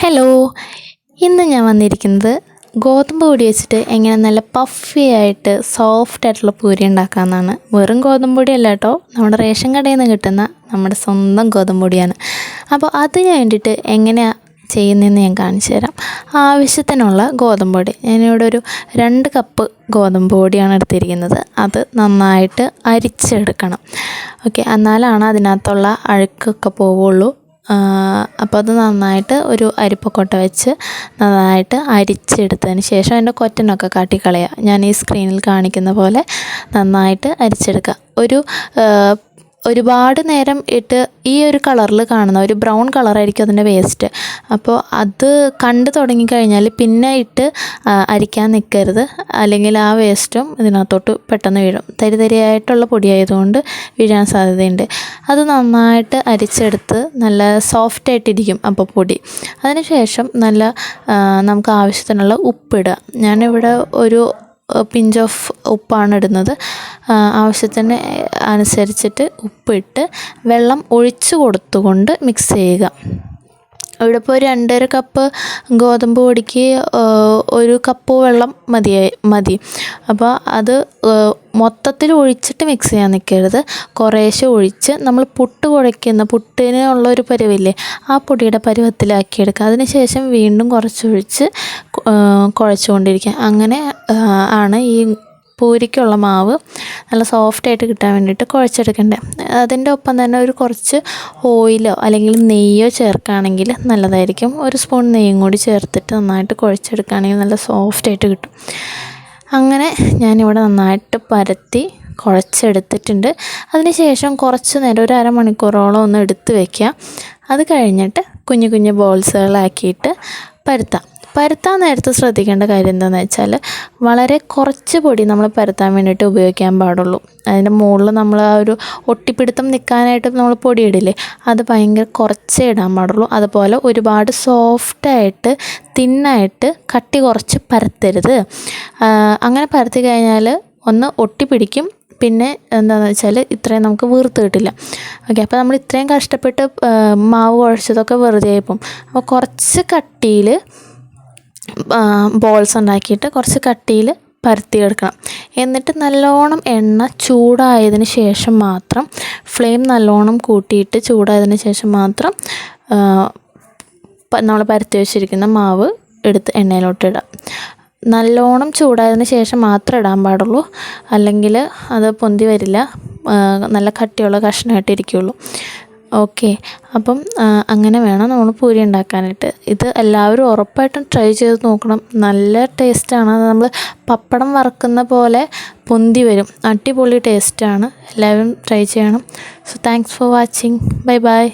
Hello, ഇന്ന് ഞാൻ വന്നിരിക്കുന്നത് ഗോതമ്പ് പൊടി വെച്ചിട്ട് എങ്ങനെ നല്ല പഫി ആയിട്ട് സോഫ്റ്റ് ആയിട്ടുള്ള പൂരി ഉണ്ടാക്കാമെന്നാണ്. വെറും ഗോതമ്പ് പൊടിയല്ല കേട്ടോ, നമ്മുടെ റേഷൻ കടയിൽ നിന്ന് കിട്ടുന്ന നമ്മുടെ സ്വന്തം ഗോതമ്പ് പൊടിയാണ്. അപ്പോൾ അതിന് വേണ്ടിയിട്ട് എങ്ങനെയാണ് ചെയ്യുന്നതെന്ന് ഞാൻ കാണിച്ചു തരാം. ആവശ്യത്തിനുള്ള ഗോതമ്പ് പൊടി ഞാനിവിടെ ഒരു 2 കപ്പ് ഗോതമ്പ് പൊടിയാണ് എടുത്തിരിക്കുന്നത്. അത് നന്നായിട്ട് അരിച്ചെടുക്കണം. ഓക്കെ, എന്നാലാണ് അതിനകത്തുള്ള അഴുക്കൊക്കെ പോവുള്ളൂ. അപ്പോൾ അത് നന്നായിട്ട് ഒരു അരിപ്പക്കൊട്ട വെച്ച് നന്നായിട്ട് അരിച്ചെടുത്തതിന് ശേഷം അതിൻ്റെ കൊറ്റനൊക്കെ കാട്ടിക്കളയുക. ഞാൻ ഈ സ്ക്രീനിൽ കാണിക്കുന്ന പോലെ നന്നായിട്ട് അരിച്ചെടുക്കുക. ഒരുപാട് നേരം ഇട്ട് ഈ ഒരു കളറിൽ കാണുന്ന ഒരു ബ്രൗൺ കളറായിരിക്കും അതിൻ്റെ വേസ്റ്റ്. അപ്പോൾ അത് കണ്ടു തുടങ്ങിക്കഴിഞ്ഞാൽ പിന്നെ ഇട്ട് അരിക്കാൻ നിൽക്കരുത്, അല്ലെങ്കിൽ ആ വേസ്റ്റും ഇതിനകത്തോട്ട് പെട്ടെന്ന് വീഴും. തരിതരിയായിട്ടുള്ള പൊടിയായതുകൊണ്ട് വീഴാൻ സാധ്യതയുണ്ട്. അത് നന്നായിട്ട് അരിച്ചെടുത്ത് നല്ല സോഫ്റ്റായിട്ടിരിക്കും അപ്പോൾ പൊടി. അതിനുശേഷം നമുക്ക് ആവശ്യത്തിനുള്ള ഉപ്പിടുക. ഞാനിവിടെ ഒരു പിഞ്ച് ഓഫ് ഉപ്പാണ് ഇടുന്നത്. ആവശ്യത്തിന് അനുസരിച്ചിട്ട് ഉപ്പിട്ട് വെള്ളം ഒഴിച്ച് കൊടുത്തുകൊണ്ട് മിക്സ് ചെയ്യുക. ഇവിടെ ഇപ്പോൾ 2.5 കപ്പ് ഗോതമ്പ് പൊടിക്ക് 1 കപ്പ് വെള്ളം മതി. അപ്പോൾ അത് മൊത്തത്തിൽ ഒഴിച്ചിട്ട് മിക്സ് ചെയ്യാൻ നിൽക്കരുത്. കുറേശ്ശെ ഒഴിച്ച് നമ്മൾ പുട്ടിനുള്ള ഒരു പരുവില്ലേ, ആ പൊടിയുടെ പരുവത്തിലാക്കിയെടുക്കുക. അതിന് ശേഷം വീണ്ടും കുറച്ചൊഴിച്ച് കുഴച്ചുകൊണ്ടിരിക്കുക. അങ്ങനെ ആണ് ഈ പൂരിക്കുള്ള മാവ് നല്ല സോഫ്റ്റായിട്ട് കിട്ടാൻ വേണ്ടിയിട്ട് കുഴച്ചെടുക്കേണ്ടത്. അതിൻ്റെ ഒപ്പം തന്നെ ഒരു കുറച്ച് ഓയിലോ അല്ലെങ്കിൽ നെയ്യോ ചേർക്കുകയാണെങ്കിൽ നല്ലതായിരിക്കും. 1 സ്പൂൺ നെയ്യും കൂടി ചേർത്തിട്ട് നന്നായിട്ട് കുഴച്ചെടുക്കുകയാണെങ്കിൽ നല്ല സോഫ്റ്റായിട്ട് കിട്ടും. അങ്ങനെ ഞാനിവിടെ നന്നായിട്ട് പരത്തി കുഴച്ചെടുത്തിട്ടുണ്ട്. അതിന് ശേഷം കുറച്ച് നേരം ഒരു അരമണിക്കൂറോളം ഒന്ന് എടുത്ത് വയ്ക്കുക. അത് കഴിഞ്ഞിട്ട് കുഞ്ഞു കുഞ്ഞു ബോൾസുകളാക്കിയിട്ട് പരത്താൻ നേരത്ത് ശ്രദ്ധിക്കേണ്ട കാര്യം എന്താണെന്ന് വെച്ചാൽ, വളരെ കുറച്ച് പൊടി നമ്മൾ പരത്താൻ വേണ്ടിയിട്ട് ഉപയോഗിക്കാൻ പാടുള്ളൂ. അതിൻ്റെ മുകളിൽ നമ്മൾ ആ ഒരു ഒട്ടിപ്പിടുത്തം നിൽക്കാനായിട്ട് നമ്മൾ പൊടിയിടില്ലേ, അത് ഭയങ്കര കുറച്ചേ ഇടാൻ പാടുള്ളൂ. അതുപോലെ ഒരുപാട് സോഫ്റ്റായിട്ട് തിന്നായിട്ട് കട്ടി കുറച്ച് പരത്തരുത്. അങ്ങനെ പരത്തി കഴിഞ്ഞാൽ ഒന്ന് ഒട്ടിപ്പിടിക്കും. പിന്നെ എന്താണെന്ന് വെച്ചാൽ ഇത്രയും നമുക്ക് വീർത്ത് കിട്ടില്ല. ഓക്കെ, അപ്പോൾ നമ്മൾ ഇത്രയും കഷ്ടപ്പെട്ട് മാവ് കുഴച്ചതൊക്കെ വെറുതെ ആയിപ്പോവും. അപ്പോൾ കുറച്ച് കട്ടിയിൽ ബോൾസ് ഉണ്ടാക്കിയിട്ട് കുറച്ച് കട്ടിയിൽ പരത്തിയെടുക്കണം. എന്നിട്ട് നല്ലോണം എണ്ണ ചൂടായതിന് ശേഷം മാത്രം, ഫ്ലെയിം നല്ലോണം കൂട്ടിയിട്ട് ചൂടായതിന് ശേഷം മാത്രം നമ്മൾ പരത്തി വെച്ചിരിക്കുന്ന മാവ് എടുത്ത് എണ്ണയിലോട്ട് ഇടാം. നല്ലോണം ചൂടായതിന് ശേഷം മാത്രം ഇടാൻ പാടുള്ളൂ, അല്ലെങ്കിൽ അത് പൊന്തി വരില്ല, നല്ല കട്ടിയുള്ള കഷ്ണമായിട്ടിരിക്കുള്ളൂ. ഓക്കെ, അപ്പം അങ്ങനെ വേണം നമ്മൾ പൂരി ഉണ്ടാക്കാനായിട്ട്. ഇത് എല്ലാവരും ഉറപ്പായിട്ടും ട്രൈ ചെയ്ത് നോക്കണം. നല്ല ടേസ്റ്റാണ്. നമ്മൾ പപ്പടം വറുക്കുന്ന പോലെ പൊന്തി വരും. അടിപൊളി ടേസ്റ്റാണ്. എല്ലാവരും ട്രൈ ചെയ്യണം. So thanks for watching. Bye bye.